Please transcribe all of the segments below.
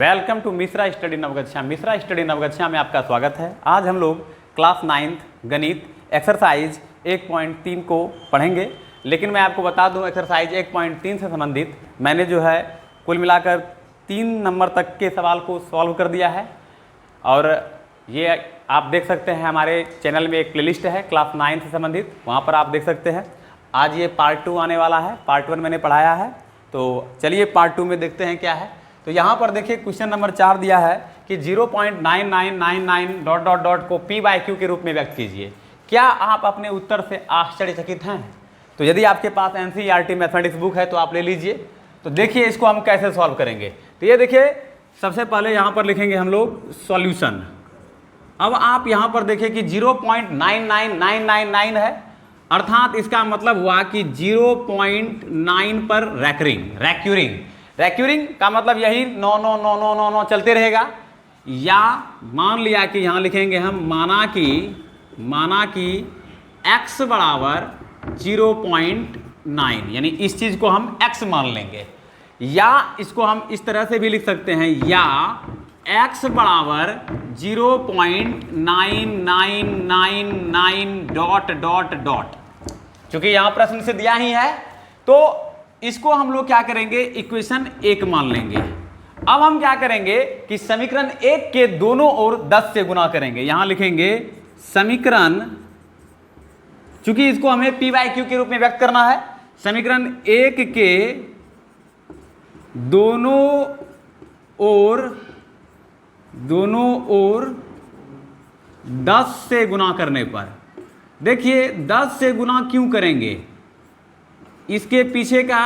Welcome to Mishra study Naugachia. Mishra study Naugachia में आपका स्वागत है। आज हम लोग क्लास 9th गणित एक्सरसाइज 1.3 को पढ़ेंगे, लेकिन मैं आपको बता दूं एक्सरसाइज 1.3 से संबंधित मैंने जो है कुल मिलाकर 3 नंबर तक के सवाल को सॉल्व कर दिया है। और ये आप देख सकते हैं हमारे चैनल में एक प्लेलिस्ट है क्लास 9 से संबंधित, वहाँ पर आप देख सकते हैं। आज ये पार्ट 2 आने वाला है, पार्ट 1 मैंने पढ़ाया है, तो चलिए पार्ट 2 में देखते हैं क्या है। तो यहाँ पर देखिए क्वेश्चन नंबर 4 दिया है कि 0.9999 को P/Q के रूप में व्यक्त कीजिए। क्या आप अपने उत्तर से आश्चर्यचकित हैं? तो यदि आपके पास NCERT मैथमेटिक्स बुक है तो आप ले लीजिए। तो देखिए इसको हम कैसे सॉल्व करेंगे। तो ये देखिए सबसे पहले यहाँ पर लिखेंगे हम लोग सॉल्यूशन। अब आप यहाँ पर देखिए कि 0.99999 है, अर्थात इसका मतलब हुआ कि 0.9 पर रैक्यूरिंग का मतलब यही 9 चलते रहेगा। या मान लिया कि यहाँ लिखेंगे हम माना कि x बराबर 0.9, यानी इस चीज़ को हम x मान लेंगे। या इसको हम इस तरह से भी लिख सकते हैं, या x बराबर 0.9999 क्योंकि यहाँ प्रश्न से दिया ही है, तो इसको हम लोग क्या करेंगे, इक्वेशन 1 मान लेंगे। अब हम क्या करेंगे कि समीकरण 1 के दोनों ओर 10 से गुना करेंगे। यहां लिखेंगे समीकरण, चूंकि इसको हमें P/Q के रूप में व्यक्त करना है, समीकरण 1 के दोनों ओर 10 से गुना करने पर, देखिए 10 से गुना क्यों करेंगे, इसके पीछे का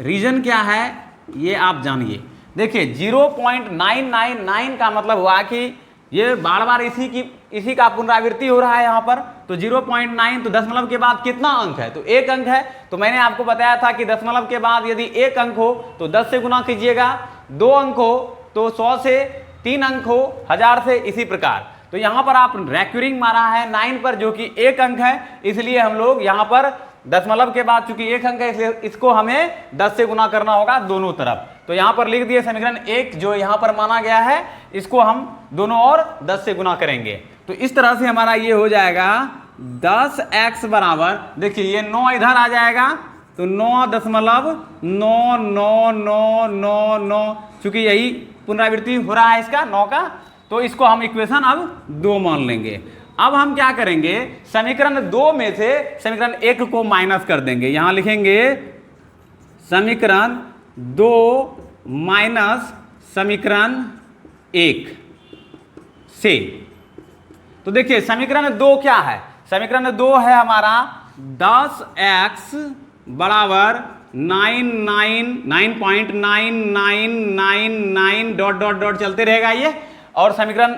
रीजन क्या है ये आप जानिए। देखिए 0.999 का मतलब हुआ कि ये बार बार इसी का पुनरावृत्ति हो रहा है यहाँ पर। तो 0.9 तो दशमलव के बाद कितना अंक है, तो 1 अंक है। तो मैंने आपको बताया था कि दशमलव के बाद यदि 1 अंक हो तो 10 से गुना कीजिएगा, 2 अंक हो तो 100 से, 3 अंक हो 1000 से, इसी प्रकार। तो यहाँ पर आप रैक्यूरिंग मारा है 9 पर जो कि 1 अंक है, इसलिए हम लोग यहाँ पर दशमलव के बाद चूंकि 1 अंक है इसलिए इसको हमें 10 से गुना करना होगा दोनों तरफ। तो यहाँ पर लिख दिए समीकरण 1 जो यहाँ पर माना गया है, इसको हम दोनों ओर 10 से गुना करेंगे। तो इस तरह से हमारा ये हो जाएगा 10x बराबर, देखिए ये 9 इधर आ जाएगा तो 9.9999, चूंकि यही पुनरावृत्ति हो रहा है इसका 9 का, तो इसको हम इक्वेशन अब 2 मान लेंगे। अब हम क्या करेंगे, समीकरण 2 में से समीकरण 1 को माइनस कर देंगे। यहां लिखेंगे समीकरण 2 माइनस समीकरण 1 से। तो देखिए समीकरण 2 क्या है, समीकरण 2 है हमारा 10x बराबर 9.9999 चलते रहेगा ये। और समीकरण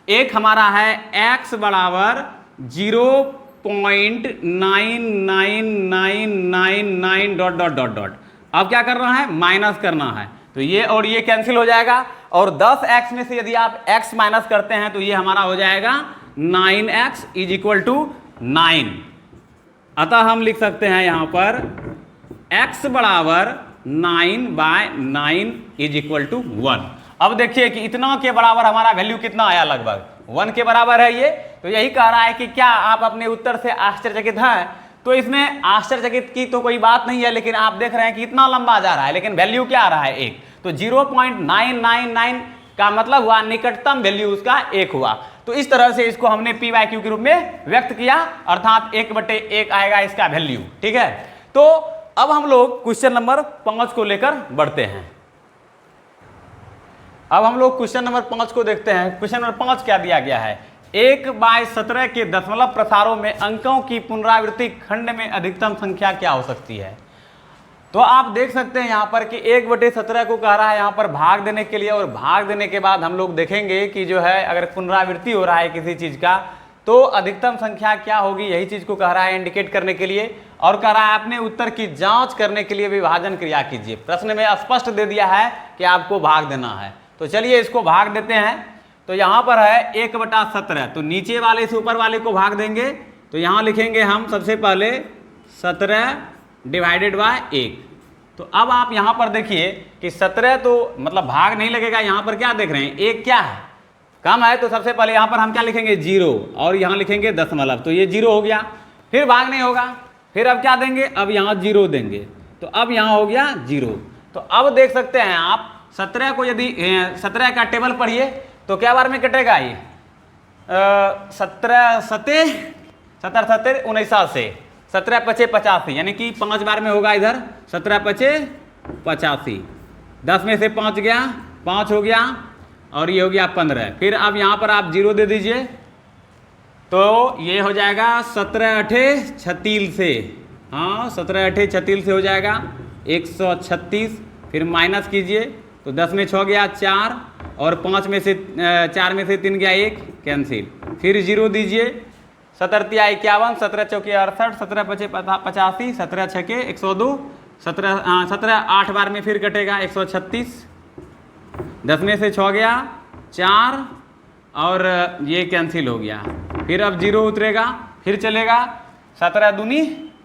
1 हमारा है x बराबर 0.9999 अब क्या करना है, माइनस करना है। तो ये और ये कैंसिल हो जाएगा, और 10x में से यदि आप x माइनस करते हैं तो ये हमारा हो जाएगा 9x इज इक्वल टू 9। अतः हम लिख सकते हैं यहां पर x बराबर 9/9 इज इक्वल टू 1। अब देखिए कि इतना के बराबर हमारा वैल्यू कितना आया, लगभग 1 के बराबर है ये। तो यही कह रहा है कि क्या आप अपने उत्तर से आश्चर्यचकित हैं। तो इसमें आश्चर्यचकित की तो कोई बात नहीं है, लेकिन आप देख रहे हैं कि इतना लंबा जा रहा है, लेकिन वैल्यू क्या आ रहा है 1। तो 0.999 का मतलब हुआ निकटतम वैल्यू उसका 1 हुआ। तो इस तरह से इसको हमने P/Q के रूप में व्यक्त किया, अर्थात 1/1 आएगा इसका वैल्यू। ठीक है, तो अब हम लोग क्वेश्चन नंबर 5 को लेकर बढ़ते हैं। अब हम लोग क्वेश्चन नंबर 5 को देखते हैं। क्वेश्चन नंबर 5 क्या दिया गया है, 1/17 के दशमलव प्रसारों में अंकों की पुनरावृत्ति खंड में अधिकतम संख्या क्या हो सकती है। तो आप देख सकते हैं यहाँ पर कि 1/17 को कह रहा है यहाँ पर भाग देने के लिए, और भाग देने के बाद हम लोग देखेंगे कि जो है अगर पुनरावृत्ति हो रहा है किसी चीज का तो अधिकतम संख्या क्या होगी, यही चीज को कह रहा है इंडिकेट करने के लिए। और कह रहा है अपने उत्तर की जांच करने के लिए विभाजन क्रिया कीजिए। प्रश्न में स्पष्ट दे दिया है कि आपको भाग देना है, तो चलिए इसको भाग देते हैं। तो यहाँ पर है 1/17, तो नीचे वाले से ऊपर वाले को भाग देंगे। तो यहाँ लिखेंगे हम सबसे पहले 17 डिवाइडेड बाय 1, तो अब आप यहाँ पर देखिए कि 17 तो मतलब भाग नहीं लगेगा, यहाँ पर क्या देख रहे हैं, एक क्या है, कम है, तो सबसे पहले यहाँ पर हम क्या लिखेंगे, 0, और यहाँ लिखेंगे दशमलव, तो ये 0 हो गया, फिर भाग नहीं होगा, फिर अब क्या देंगे, अब यहाँ 0 देंगे, तो अब यहाँ हो गया 0। तो अब देख सकते हैं आप 17 को, यदि 17 का टेबल पढ़िए तो क्या बार में कटेगा ये, 17 सते 19 से 17 पचे 85, यानी कि 5 बार में होगा इधर, 17 पचे 85, 10 में से 5 गया, 5 हो गया, और ये हो गया 15। फिर अब यहाँ पर आप 0 दे दीजिए, तो ये हो जाएगा 17 अठे 36 से, हाँ 17 अठे 36 से हो जाएगा 136। फिर माइनस कीजिए तो 10 में 6 गया 4, और 5 में से 4 में से 3 गया 1, कैंसिल। फिर 0 दीजिए, 17 तिया 51, 17 चौके 68, 17 पचे 85, 17 छके 102, 17 8 बार में फिर कटेगा 136, 10 में से 6 गया 4, और ये कैंसिल हो गया। फिर अब 0 उतरेगा, फिर चलेगा 17 दूनी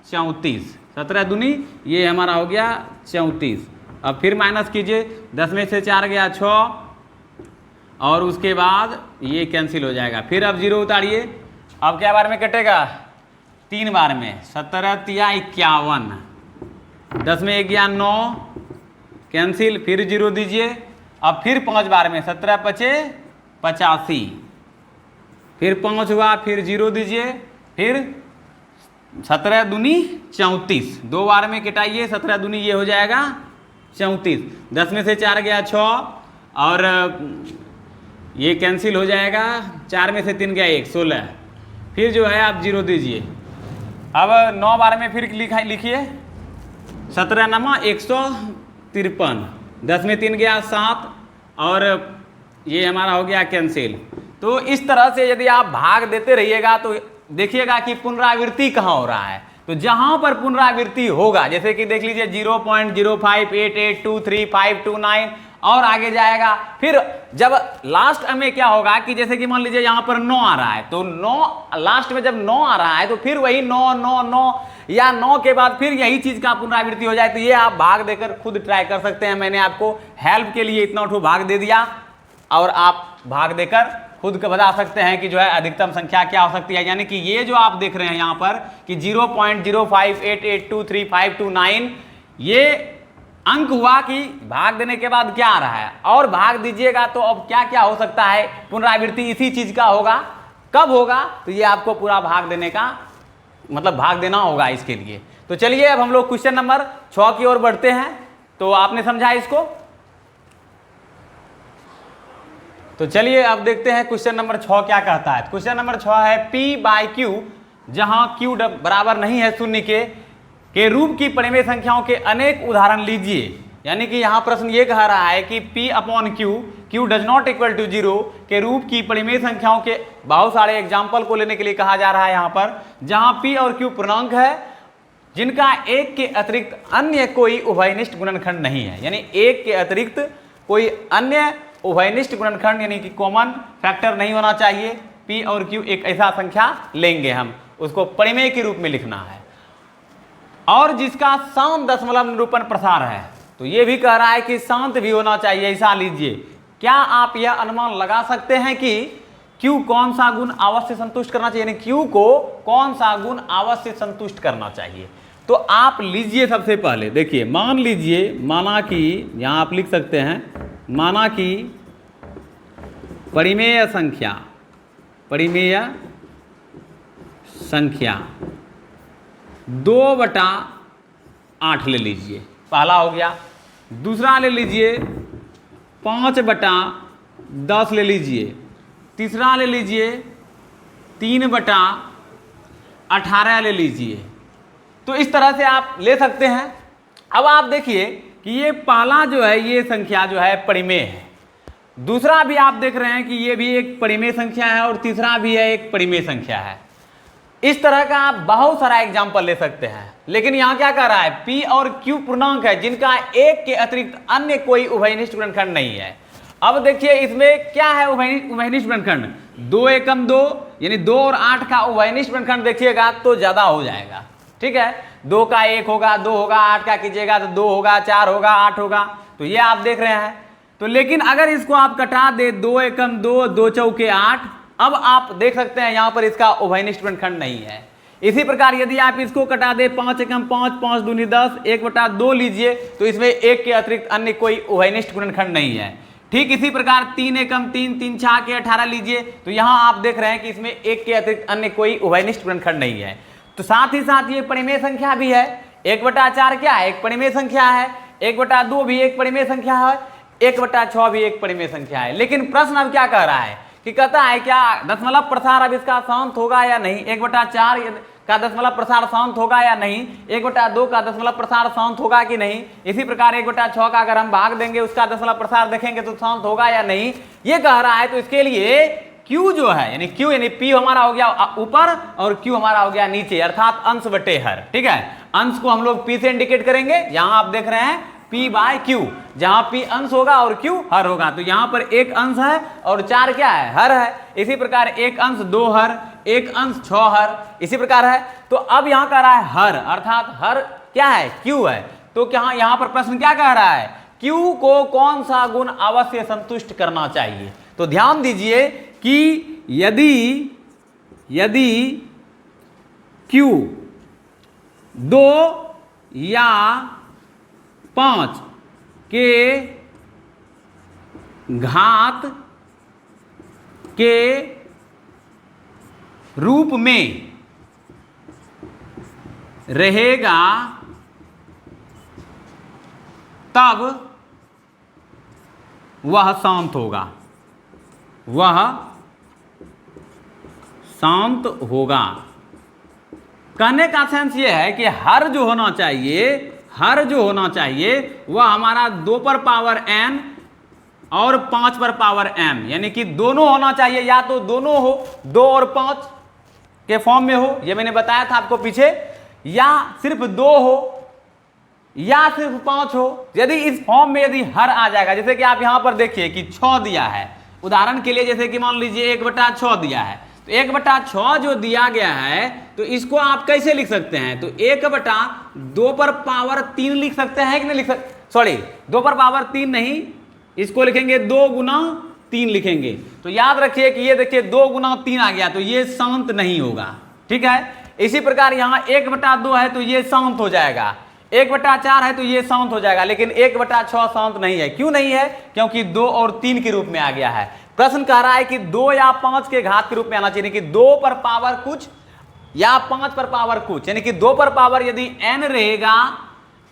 34, 17 दूनी ये हमारा हो गया 34। अब फिर माइनस कीजिए, 10 में से 4 गया 6, और उसके बाद ये कैंसिल हो जाएगा। फिर अब 0 उतारिए, अब क्या बार में कटेगा, 3 बार में, 17 तिया 51, 10 में 1 गया 9, कैंसिल। फिर 0 दीजिए, अब फिर 5 बार में, 17 पचे 85, फिर 5 हुआ, फिर 0 दीजिए, फिर 17 दूनी 34, 2 बार में कटाइए, 17 दूनी ये हो जाएगा 34, 10 में से 4 गया 6, और ये कैंसिल हो जाएगा, 4 में से 3 गया 1, 16। फिर जो है आप 0 दीजिए। अब 9 बार में फिर लिखिए, 17 नमा 153, 10 में 3 गया 7, और ये हमारा हो गया कैंसिल। तो इस तरह से यदि आप भाग देते रहिएगा तो देखिएगा कि पुनरावृत्ति कहाँ हो रहा है। तो जहां पर पुनरावृत्ति होगा, जैसे कि देख लीजिए 0.058823529 और आगे जाएगा, फिर जब लास्ट में क्या होगा कि जैसे कि मान लीजिए यहां पर 9 आ रहा है, तो 9 लास्ट में जब 9 आ रहा है तो फिर वही 9 9 9 या 9 के बाद फिर यही चीज का पुनरावृत्ति हो जाए। तो ये आप भाग देकर खुद ट्राई कर सकते हैं। मैंने आपको हेल्प के लिए इतना उठो भाग दे दिया, और आप भाग देकर खुद को बता सकते हैं कि जो है अधिकतम संख्या क्या हो सकती है। यानी कि ये जो आप देख रहे हैं यहाँ पर कि 0.058823529 ये अंक हुआ कि भाग देने के बाद क्या आ रहा है, और भाग दीजिएगा तो अब क्या क्या हो सकता है, पुनरावृत्ति इसी चीज का होगा। कब होगा, तो ये आपको पूरा भाग देने का मतलब भाग देना होगा इसके लिए। तो चलिए अब हम लोग क्वेश्चन नंबर 6 की ओर बढ़ते हैं। तो आपने समझा इसको, तो चलिए अब देखते हैं क्वेश्चन नंबर 6 क्या कहता है। क्वेश्चन नंबर 6 है P/Q, जहां Q बराबर नहीं है 0 के रूप की परिमेय संख्याओं के अनेक उदाहरण लीजिए। यानी कि यहां प्रश्न ये कह रहा है कि P/Q, Q does not equal to 0 के रूप की परिमेय संख्याओं के बहुत सारे एग्जाम्पल को लेने के लिए कहा जा रहा है यहाँ पर, जहां P और Q पूर्णांक है जिनका एक के अतिरिक्त अन्य कोई उभयनिष्ठ गुणनखंड नहीं है। यानी एक के अतिरिक्त कोई अन्य उभयनिष्ठ गुणनखंड यानी कि कॉमन फैक्टर नहीं होना चाहिए। P और Q एक ऐसा संख्या लेंगे, हम उसको परिमेय के रूप में लिखना है, और जिसका शांत दशमलव निरूपण प्रसार है। तो ये भी कह रहा है कि शांत भी होना चाहिए, ऐसा लीजिए। क्या आप यह अनुमान लगा सकते हैं कि Q कौन सा गुण अवश्य संतुष्ट करना चाहिए, यानी Q को कौन सा गुण अवश्य संतुष्ट करना चाहिए। तो आप लीजिए, सबसे पहले देखिए, मान लीजिए, माना कि यहां आप लिख सकते हैं, माना कि परिमेय संख्या 2/8 ले लीजिए, पहला हो गया। दूसरा ले लीजिए 5/10 ले लीजिए। तीसरा ले लीजिए 3/18 ले लीजिए। तो इस तरह से आप ले सकते हैं। अब आप देखिए कि ये पहला जो है ये संख्या जो है परिमेय है, दूसरा भी आप देख रहे हैं कि ये भी एक परिमेय संख्या है, और तीसरा भी है एक परिमेय संख्या है। इस तरह का आप बहुत सारा एग्जाम्पल ले सकते हैं। लेकिन यहाँ क्या कह रहा है, P और Q पूर्णांक है जिनका एक के अतिरिक्त अन्य कोई उभयनिष्ठ गुणनखंड नहीं है। अब देखिए इसमें क्या है उभयनिष्ठ गुणनखंड, 2 एकम 2 यानी 2 और 8 का उभयनिष्ठ गुणनखंड देखिएगा तो ज्यादा हो जाएगा, ठीक है, 2 का 1 होगा, 2 होगा, 8 का कीजिएगा तो 2 होगा, 4 होगा, 8 होगा, तो ये आप देख रहे हैं। तो लेकिन अगर इसको आप कटा दे 2 एकम 2, 2 चौके 8, अब आप देख सकते हैं यहां पर इसका उभयनिष्ठ गुणनखंड नहीं है। इसी प्रकार यदि आप इसको कटा दे 5 एकम 5, 5 दूनी 10, 1/2 लीजिए तो इसमें 1 के अतिरिक्त अन्य कोई उभयनिष्ठ गुणनखंड नहीं है। ठीक इसी प्रकार 3 एकम 3, 3 6 के 18 लीजिए तो यहां आप देख रहे हैं कि इसमें 1 के अतिरिक्त अन्य कोई उभयनिष्ठ गुणनखंड नहीं है। तो साथ ही साथ ये परिमेय संख्या भी है। 1/4 क्या है? एक परिमेय संख्या है। 1/2 भी एक परिमेय संख्या है। 1/6 भी एक परिमेय संख्या है। लेकिन प्रश्न अब क्या कह रहा है कि कहता है क्या दशमलव प्रसार अब इसका शांत होगा या नहीं? 1/4 का दशमलव प्रसार शांत होगा या नहीं? 1/2 का दशमलव प्रसार शांत होगा कि नहीं? इसी प्रकार 1/6 का अगर हम भाग देंगे उसका दशमलव प्रसार देखेंगे तो शांत होगा या नहीं, ये कह रहा है। तो इसके लिए Q जो है यानी Q यानी P हमारा हो गया ऊपर और Q हमारा हो गया नीचे, अर्थात अंश बटे हर। ठीक है, अंश को हम लोग P से इंडिकेट करेंगे। यहां आप देख रहे हैं P/Q, जहां P अंश होगा और Q हर होगा। तो यहां पर 1 अंश है और 4 क्या है? हर है। इसी प्रकार 1 अंश 2 हर, 1 अंश 6 हर, इसी प्रकार है। तो अब यहां कह रहा है हर, अर्थात हर क्या है? Q है। तो क्या यहां पर प्रश्न क्या कह रहा है? Q को कौन सा गुण अवश्य संतुष्ट करना चाहिए? तो ध्यान दीजिए कि यदि Q 2 या 5 के घात के रूप में रहेगा तब वह शांत होगा, वह शांत होगा। कहने का सेंस यह है कि हर जो होना चाहिए, हर जो होना चाहिए वह हमारा 2 पर पावर n और 5 पर पावर m, यानी कि दोनों होना चाहिए। या तो दोनों हो, 2 और 5 के फॉर्म में हो, ये मैंने बताया था आपको पीछे, या सिर्फ 2 हो या सिर्फ 5 हो। यदि इस फॉर्म में यदि हर आ जाएगा, जैसे कि आप यहां पर देखिए कि 6 दिया है, उदाहरण के लिए जैसे कि मान लीजिए 1/6 दिया है, तो 1/6 जो दिया गया है तो इसको आप कैसे लिख सकते हैं? तो 1/2 पर पावर 3 लिख सकते हैं कि नहीं लिख सकते? सॉरी, 2 पर पावर 3 नहीं, इसको लिखेंगे 2 गुना 3 लिखेंगे। तो याद रखिए कि ये देखिए 2 गुना 3 आ गया, तो ये शांत नहीं होगा। ठीक है, इसी प्रकार यहाँ 1/2 है तो ये शांत हो जाएगा, 1/4 है तो ये शांत हो जाएगा, लेकिन 1/6 शांत नहीं है। क्यों नहीं है? क्योंकि 2 और 3 के रूप में आ गया है। प्रश्न कह रहा है कि 2 या 5 के घात के रूप में आना चाहिए, कि 2 पर पावर कुछ या 5 पर पावर कुछ, यानी कि 2 पर पावर यदि n रहेगा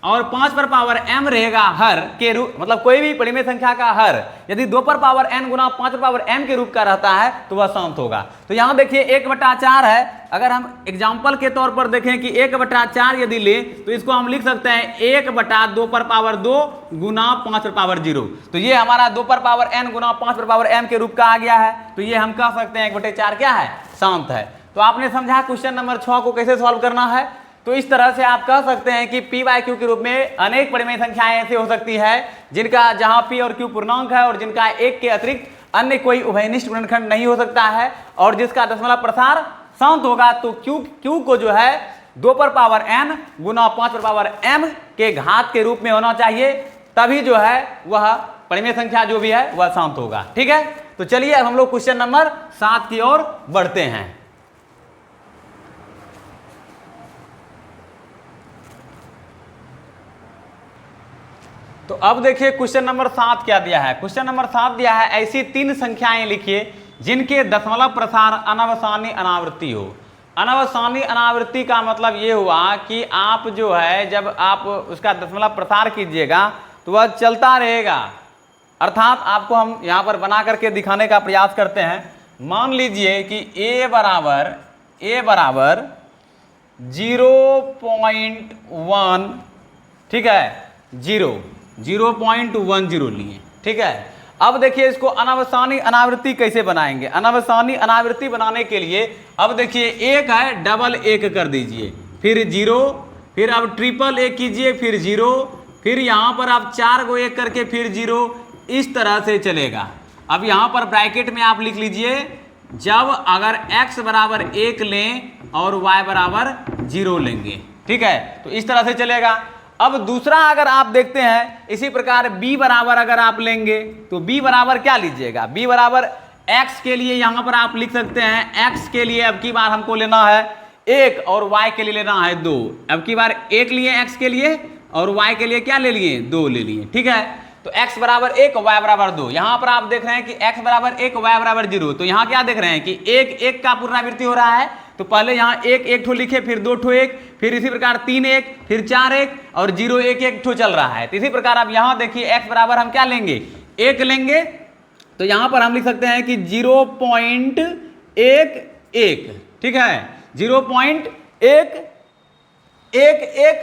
और 5 पर पावर m रहेगा हर के रूप, मतलब कोई भी परिमेय संख्या का हर यदि 2 पर पावर n गुना 5 पर पावर m के रूप का रहता है तो वह शांत होगा। तो यहाँ देखिए 1/4 है, अगर हम एग्जाम्पल के तौर पर देखें कि 1/4 यदि ले तो इसको हम लिख सकते हैं 1/2 पर पावर 2 गुना 5 पर पावर 0। तो ये हमारा 2 पर पावर n गुना 5 पर पावर m के रूप का आ गया है। तो ये हम कह सकते हैं 1/4 क्या है? शांत है। तो आपने समझा क्वेश्चन नंबर 6 को कैसे सॉल्व करना है। तो इस तरह से आप कह सकते हैं कि P/Q के रूप में अनेक परिमेय संख्याएं ऐसे हो सकती है जिनका जहां P और Q पूर्णांक है और जिनका 1 के अतिरिक्त अन्य कोई उभयनिष्ठ गुणनखंड नहीं हो सकता है और जिसका दशमलव प्रसार शांत होगा। तो Q को जो है 2 पर पावर n गुना 5 पर पावर m के घात के रूप में होना चाहिए, तभी जो है वह परिमेय संख्या जो भी है वह शांत होगा। ठीक है, तो चलिए अब हम लोग क्वेश्चन नंबर 7 की ओर बढ़ते हैं। तो अब देखिए क्वेश्चन नंबर 7 क्या दिया है। क्वेश्चन नंबर 7 दिया है ऐसी 3 संख्याएं लिखिए जिनके दशमलव प्रसार अनवसानी अनावृत्ति हो। अनवसानी अनावृत्ति का मतलब ये हुआ कि आप जो है जब आप उसका दशमलव प्रसार कीजिएगा तो वह चलता रहेगा, अर्थात आपको हम यहाँ पर बना करके दिखाने का प्रयास करते हैं। मान लीजिए कि a बराबर 0.1, ठीक है, 0.10 लिए। ठीक है, अब देखिए इसको अनवसानी अनावृत्ति कैसे बनाएंगे। अनवसानी अनावृत्ति बनाने के लिए अब देखिए 1 है, डबल 1 कर दीजिए, फिर 0, फिर अब ट्रिपल 1 कीजिए, फिर 0, फिर यहाँ पर आप 4 को 1 करके फिर 0, इस तरह से चलेगा। अब यहाँ पर ब्रैकेट में आप लिख लीजिए जब अगर x बराबर 1 लें और y बराबर 0 लेंगे, ठीक है, तो इस तरह से चलेगा। अब दूसरा अगर आप देखते हैं इसी प्रकार b बराबर अगर आप लेंगे तो b बराबर क्या लीजिएगा, b बराबर x के लिए यहां पर आप लिख सकते हैं, x के लिए अब की बार हमको लेना है 1 और y के लिए लेना है 2। अब की बार 1 लिए x के लिए और y के लिए क्या ले लिए, 2 ले लिए, ठीक है। तो x बराबर 1 y बराबर 2। यहां पर आप देख रहे हैं कि x बराबर 1 y बराबर 0, तो यहां क्या देख रहे हैं कि 1 1 का पुनरावृत्ति हो रहा है, तो पहले यहाँ 1 1 ठो लिखे, फिर 2 ठो 1, फिर इसी प्रकार 3 1, फिर 4 1 और 0 1 1 ठो चल रहा है। तो इसी प्रकार अब यहाँ देखिए x बराबर हम क्या लेंगे, 1 लेंगे, तो यहाँ पर हम लिख सकते हैं कि 0.11, ठीक है, 0.111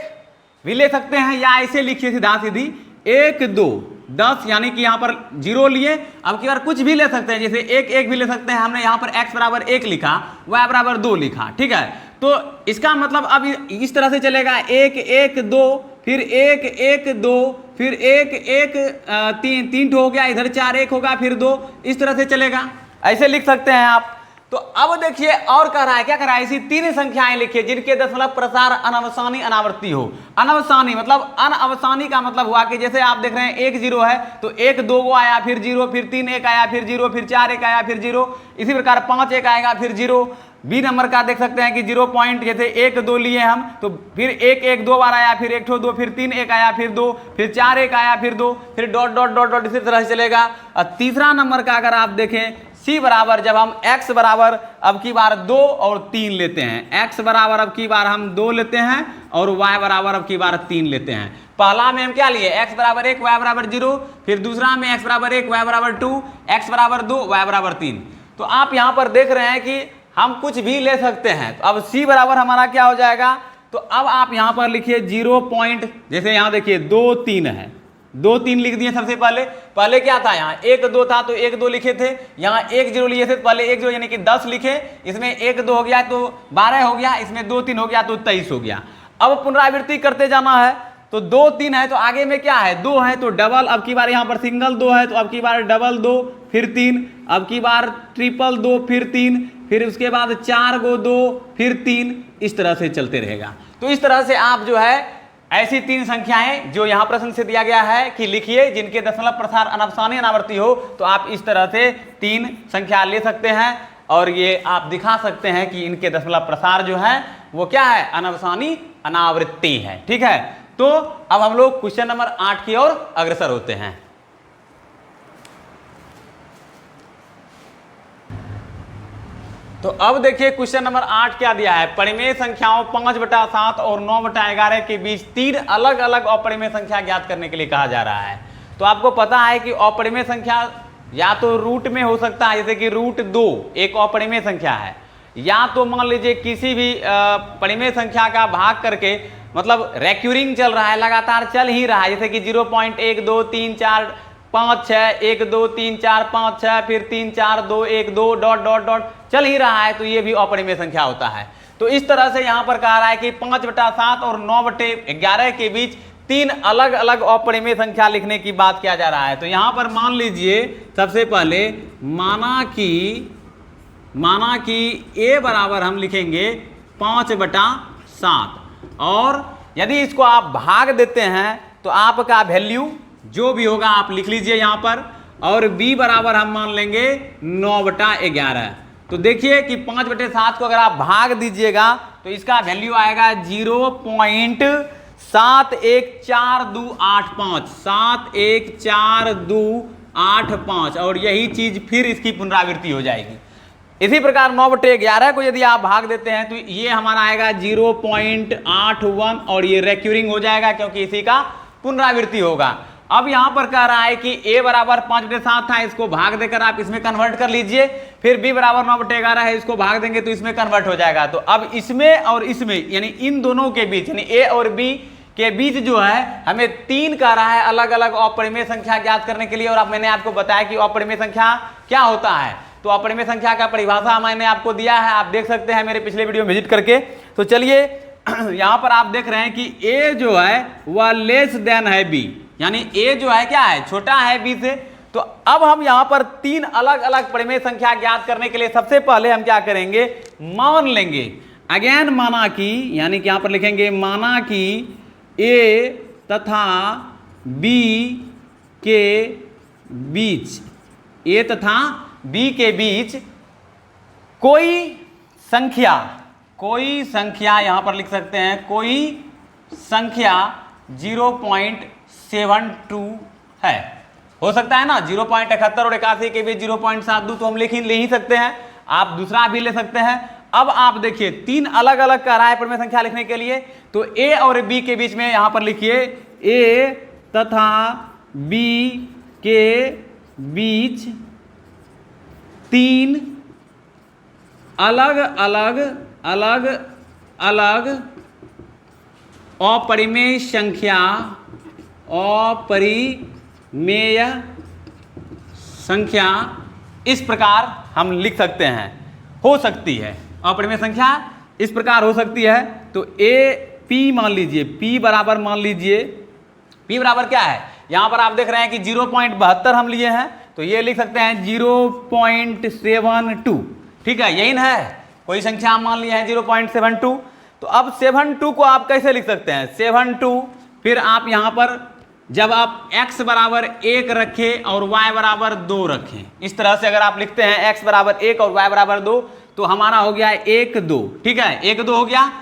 भी ले सकते हैं, या ऐसे लिखिए सीधा सीधी 1 2 10, यानी कि यहाँ पर 0 लिए। अब की बार कुछ भी ले सकते हैं, जैसे 1 1 भी ले सकते हैं। हमने यहाँ पर x बराबर 1 लिखा, y बराबर 2 लिखा, ठीक है। तो इसका मतलब अब इस तरह से चलेगा 1 1 2, फिर 1 1 2, फिर 1 1 3 3 हो गया, इधर 4 1 होगा, फिर 2, इस तरह से चलेगा, ऐसे लिख सकते हैं आप। तो अब देखिए और कह रहा है, क्या कह रहा है, ऐसी 3 संख्याएं लिखिए जिनके दशमलव प्रसार अनवसानी अनावर्ती हो। अनवसानी मतलब अनअवसानी का मतलब हुआ कि जैसे आप देख रहे हैं 1 0 है तो 1 2 को आया, फिर 0, फिर 3 1 आया, फिर 0, फिर 4 1 आया, फिर 0, इसी प्रकार 5 1 आएगा, फिर 0। बी नंबर का देख सकते हैं कि 0 पॉइंट, जैसे 1 2 लिए हम तो फिर 1 1 2 बार आया, फिर 1 ठो 2, फिर 3 1 आया, फिर 2, फिर 4 1 आया, फिर 2, फिर डॉट डॉट डॉट डॉट, इसी तरह से चलेगा। और तीसरा नंबर का अगर आप देखें सी बराबर, जब हम x बराबर अब की बार 2 और 3 लेते हैं, x बराबर अब की बार हम 2 लेते हैं और y बराबर अब की बार 3 लेते हैं। पहला में हम क्या लिए, x बराबर 1 y बराबर 0, फिर दूसरा में x बराबर 1 y बराबर 2, x बराबर 2 y बराबर 3। तो आप यहाँ पर देख रहे हैं कि हम कुछ भी ले सकते हैं। तो अब c बराबर हमारा क्या हो जाएगा, तो अब आप यहाँ पर लिखिए 0 पॉइंट, जैसे यहाँ देखिए 2 3 है, 2 3 लिख दिए। सबसे पहले क्या था, यहाँ 1 2 था तो 1 2 लिखे थे, यहाँ 1 0 लिए थे, पहले 1 0 यानी कि 10 लिखे, इसमें 1 2 हो गया तो 12 हो गया, इसमें 2 3 हो गया तो 23 हो गया। अब पुनरावृत्ति करते जाना है, तो 2 3 है तो आगे में क्या है, 2 है तो डबल, अब की बार यहाँ पर सिंगल 2 है तो अब की बार डबल 2, फिर 3, अब की बार ट्रिपल 2, फिर 3, फिर उसके बाद 4 गो 2, फिर 3, इस तरह से चलते रहेगा। तो इस तरह से आप जो है ऐसी 3 संख्याएं जो यहाँ प्रश्न से दिया गया है कि लिखिए जिनके दशमलव प्रसार अनवसानी अनावर्ती हो, तो आप इस तरह से 3 संख्या ले सकते हैं और ये आप दिखा सकते हैं कि इनके दशमलव प्रसार जो है वो क्या है, अनवसानी अनावृत्ति है, ठीक है। तो अब हम लोग क्वेश्चन नंबर 8 की ओर अग्रसर होते हैं। तो अब देखिए क्वेश्चन नंबर 8 क्या दिया है, परिमेय संख्याओं 5/7 और 9/11 के बीच 3 अलग अलग अपरिमेय संख्या ज्ञात करने के लिए कहा जा रहा है। तो आपको पता है कि अपरिमेय संख्या या तो रूट में हो सकता है, जैसे कि √2 एक अपरिमेय संख्या है, या तो मान लीजिए किसी भी परिमेय संख्या का भाग करके, मतलब रेक्यूरिंग चल रहा है, लगातार चल ही रहा है, जैसे कि 0.1 2 3 4 5 6 1 2 3 4 5 6, फिर 3 4 2 1 2 डॉट डॉट डॉट चल ही रहा है, तो ये भी अपरिमेय संख्या होता है। तो इस तरह से यहाँ पर कहा रहा है कि 5/7 और 9/11 के बीच 3 अलग अलग अपरिमेय संख्या लिखने की बात किया जा रहा है। तो यहाँ पर मान लीजिए सबसे पहले माना कि a बराबर हम लिखेंगे 5/7, और यदि इसको आप भाग देते हैं तो आपका वैल्यू जो भी होगा आप लिख लीजिए यहाँ पर, और b बराबर हम मान लेंगे 9/11। तो देखिए कि 5/7 को अगर आप भाग दीजिएगा तो इसका वैल्यू आएगा 0.714285, 714285, और यही चीज फिर इसकी पुनरावृत्ति हो जाएगी। इसी प्रकार 9/11 को यदि आप भाग देते हैं तो ये हमारा आएगा 0.81, और ये रेक्यूरिंग हो जाएगा क्योंकि इसी का पुनरावृत्ति होगा। अब यहाँ पर कह रहा है कि a बराबर 5/7 था, इसको भाग देकर आप इसमें कन्वर्ट कर लीजिए, फिर b बराबर 9/11 है, इसको भाग देंगे तो इसमें कन्वर्ट हो जाएगा। तो अब इसमें और इसमें, यानी इन दोनों के बीच, यानी a और b के बीच जो है हमें 3 कह रहा है अलग अलग अपरिमेय संख्या ज्ञात करने के लिए। और अब मैंने आपको बताया कि अपरिमेय संख्या क्या होता है, तो अपरिमेय संख्या का परिभाषा मैंने आपको दिया है, आप देख सकते हैं मेरे पिछले वीडियो में विजिट करके। तो चलिए यहाँ पर आप देख रहे हैं कि a जो है वह लेस देन है b, यानी a जो है क्या है, छोटा है b से। तो अब हम यहाँ पर 3 अलग अलग परिमेय संख्या ज्ञात करने के लिए सबसे पहले हम क्या करेंगे, मान लेंगे। अगेन माना कि, यानी कि यहां पर लिखेंगे माना कि ए तथा बी के बीच, ए तथा बी के बीच कोई संख्या यहां पर लिख सकते हैं, कोई संख्या 0.72 है। हो सकता है ना 0.71 और 81 के बीच 0.72, तो हम ले ही सकते हैं, आप दूसरा भी ले सकते हैं। अब आप देखिए 3 अलग अलग कह रहा है परिमेय संख्या लिखने के लिए, तो ए और बी के बीच में यहां पर लिखिए ए तथा बी के बीच 3 अलग अलग अपरिमेय संख्या इस प्रकार हम लिख सकते हैं, हो सकती है अपरिमेय संख्या इस प्रकार हो सकती है। तो ए पी मान लीजिए, पी बराबर मान लीजिए, पी बराबर क्या है, यहां पर आप देख रहे हैं कि 0.72 हम लिए हैं, तो ये लिख सकते हैं 0.72, ठीक है, यही ना है, कोई संख्या मान लिए हैं 0.72। तो अब 72 को आप कैसे लिख सकते हैं, 72 फिर आप यहां पर जब आप x बराबर 1 रखें और y बराबर 2 रखें, इस तरह से अगर आप लिखते हैं x बराबर 1 और y बराबर 2, तो हमारा हो गया 1 2, ठीक है, 1 2 हो गया।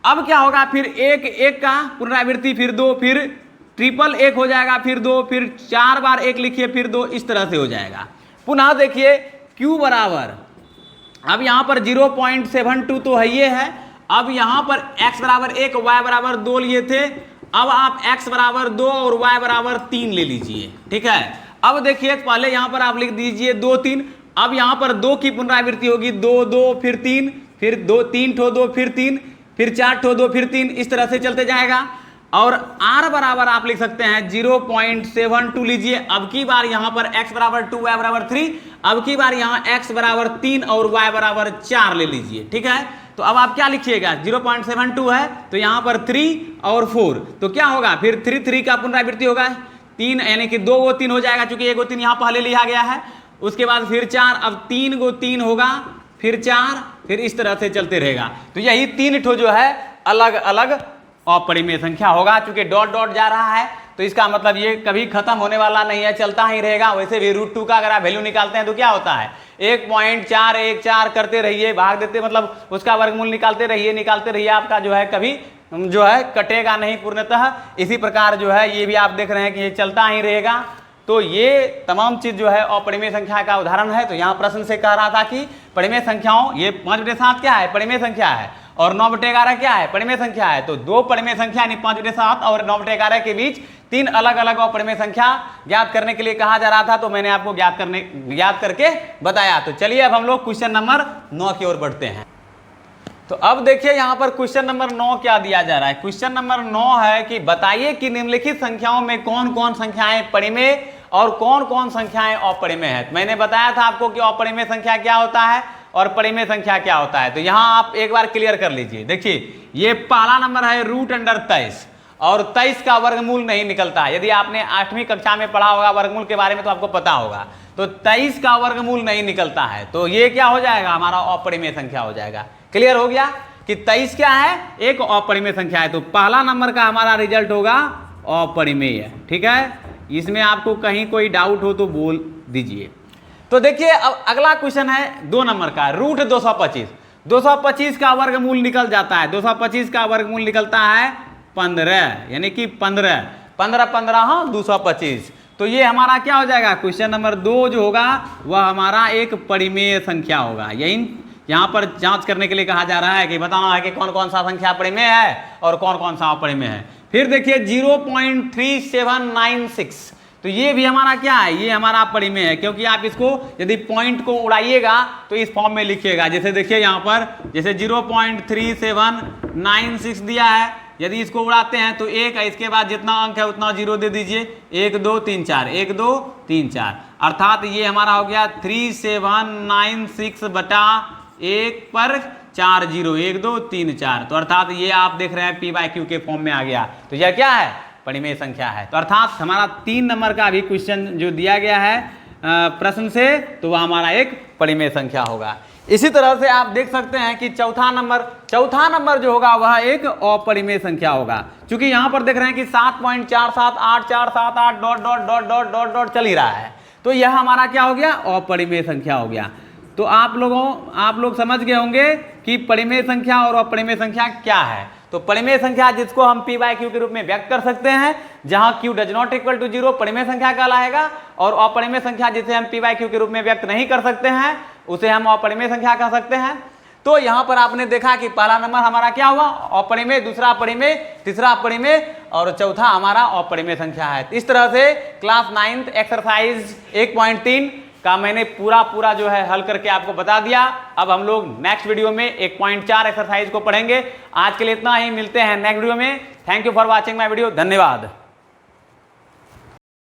अब क्या होगा, फिर 1 1 का पुनरावृत्ति, फिर 2, फिर ट्रिपल 1 हो जाएगा, फिर 2, फिर 4 बार 1 लिखिए, फिर 2, इस तरह से हो जाएगा। पुनः देखिए q बराबर, अब यहां पर 0.72 तो है ये है, अब यहां पर x बराबर 1 y बराबर 2 लिए थे, अब आप x बराबर 2 और y बराबर 3 ले लीजिए, ठीक है। अब देखिए पहले यहां पर आप लिख दीजिए 2 3, अब यहां पर 2 की पुनरावृत्ति होगी, 2 2 फिर 3, फिर 2 3 ठो 2 फिर 3, फिर 4 ठो 2 फिर 3, इस तरह से चलते जाएगा। और r बराबर आप लिख सकते हैं 0.72 लीजिए, अब की बार यहां पर x बराबर 2 y बराबर 3, अब की बार यहां x बराबर 3 और y बराबर 4 ले लीजिए, ठीक है। तो अब आप क्या लिखिएगा, 0.72 है तो यहां पर 3 और 4, तो क्या होगा, फिर 3 3 का पुनरावृत्ति होगा, 3 यानी कि 2 गो 3 हो जाएगा, चूंकि 1 गो 3 यहां पहले लिया गया है। उसके बाद फिर 4, अब 3 गो 3 होगा, फिर 4, फिर इस तरह से चलते रहेगा। तो यही 3 ठो जो है अलग अलग अपरिमेय संख्या होगा। चूंकि डॉट डॉट जा रहा है तो इसका मतलब ये कभी खत्म होने वाला नहीं है, चलता ही रहेगा। वैसे भी √2 का अगर आप वैल्यू निकालते हैं तो क्या होता है, 1.414 करते रहिए, भाग देते मतलब उसका वर्गमूल निकालते रहिए, आपका जो है कभी जो है कटेगा नहीं पूर्णतः। इसी प्रकार जो है ये भी आप देख रहे हैं कि ये चलता ही रहेगा। तो ये तमाम चीज जो है अपरिमेय संख्या का उदाहरण है। तो यहाँ प्रश्न से कह रहा था कि परिमेय संख्याओं, ये 5/7 क्या है, परिमेय संख्या है, और 9/11 क्या है, परिमेय संख्या है। तो 2 परिमेय संख्या यानी 5/7 और 9/11 के बीच 3 अलग अलग अपरिमेय संख्या ज्ञात करने के लिए कहा जा रहा था, तो मैंने आपको ज्ञात करके बताया। तो चलिए अब हम लोग क्वेश्चन नंबर 9 की ओर बढ़ते हैं। तो अब देखिए यहाँ पर क्वेश्चन नंबर 9 क्या दिया जा रहा है। क्वेश्चन नंबर 9 है कि बताइए कि निम्नलिखित संख्याओं में कौन कौन संख्याएं परिमेय और कौन कौन संख्याएं अपरिमेय है। मैंने बताया था आपको कि अपरिमेय संख्या क्या होता है और परिमेय संख्या क्या होता है। तो यहाँ आप एक बार क्लियर कर लीजिए। देखिए ये पहला नंबर है √23, और 23 का वर्गमूल नहीं निकलता है। यदि आपने 8वीं कक्षा में पढ़ा होगा वर्गमूल के बारे में तो आपको पता होगा। तो 23 का वर्गमूल नहीं निकलता है, तो ये क्या हो जाएगा, हमारा अपरिमेय संख्या हो जाएगा। क्लियर हो गया कि 23 क्या है, एक अपरिमेय संख्या है। तो पहला नंबर का हमारा रिजल्ट होगा अपरिमेय, ठीक है। इसमें आपको कहीं कोई डाउट हो तो बोल दीजिए। तो देखिए अब अगला क्वेश्चन है 2 नंबर का, √225। 225 का वर्गमूल निकल जाता है, 225 का वर्गमूल निकलता है 15, यानी कि 15 225। तो ये हमारा क्या हो जाएगा, क्वेश्चन नंबर 2 जो होगा वह हमारा एक परिमेय संख्या होगा। यही यहाँ पर जांच करने के लिए कहा जा रहा है कि बताना है कि कौन कौन सा संख्या परिमेय है और कौन कौन सा अपरिमेय है। फिर देखिए 0.3796, तो ये भी हमारा क्या है, ये हमारा परिमेय है, क्योंकि आप इसको यदि पॉइंट को उड़ाइएगा तो इस फॉर्म में लिखिएगा। जैसे देखिए यहाँ पर जैसे 0.3796 दिया है, यदि इसको उड़ाते हैं तो 1 है, इसके बाद जितना अंक है उतना 0 दे दीजिए, 1 2 3 4, 1 2 3 4, अर्थात ये हमारा हो गया 3796/1 पर 4 0, 1 2 3 4। तो अर्थात ये आप देख रहे हैं p/q के फॉर्म में आ गया। तो यह क्या है, परिमेय संख्या है। तो अर्थात हमारा 3 नंबर का भी क्वेश्चन जो दिया गया है प्रश्न से, तो वह हमारा एक परिमेय संख्या होगा। इसी तरह से आप देख सकते हैं कि चौथा नंबर जो होगा वह एक अपरिमेय संख्या होगा। क्योंकि यहां पर देख रहे हैं कि 7.47848 dot dot dot dot dot dot चल ही रहा है, तो यह हमारा क्या हो गया, अपरिमेय संख्या हो गया। तो आप लोग समझ गए होंगे कि परिमेय संख्या और अपरिमेय संख्या क्या है। तो परिमेय संख्या जिसको हम p बाय क्यू के रूप में व्यक्त कर सकते हैं, जहां q does not equal to 0 परिमेय संख्या कहलाएगा, और अपरिमेय संख्या जिसे हम p बाय क्यू के रूप में व्यक्त नहीं कर सकते हैं उसे हम अपरिमेय संख्या कह सकते हैं। तो यहां पर आपने देखा कि पहला नंबर हमारा क्या हुआ, अपरिमेय, दूसरा अपरिमेय, तीसरा अपरिमेय और चौथा हमारा अपरिमेय संख्या है। इस तरह से क्लास 9th एक्सरसाइज 1.3 का मैंने पूरा जो है हल करके आपको बता दिया। अब हम लोग नेक्स्ट वीडियो में 1.4 एक्सरसाइज को पढ़ेंगे। आज के लिए इतना ही, मिलते हैं नेक्स्ट वीडियो में। Thank you for watching my video, धन्यवाद।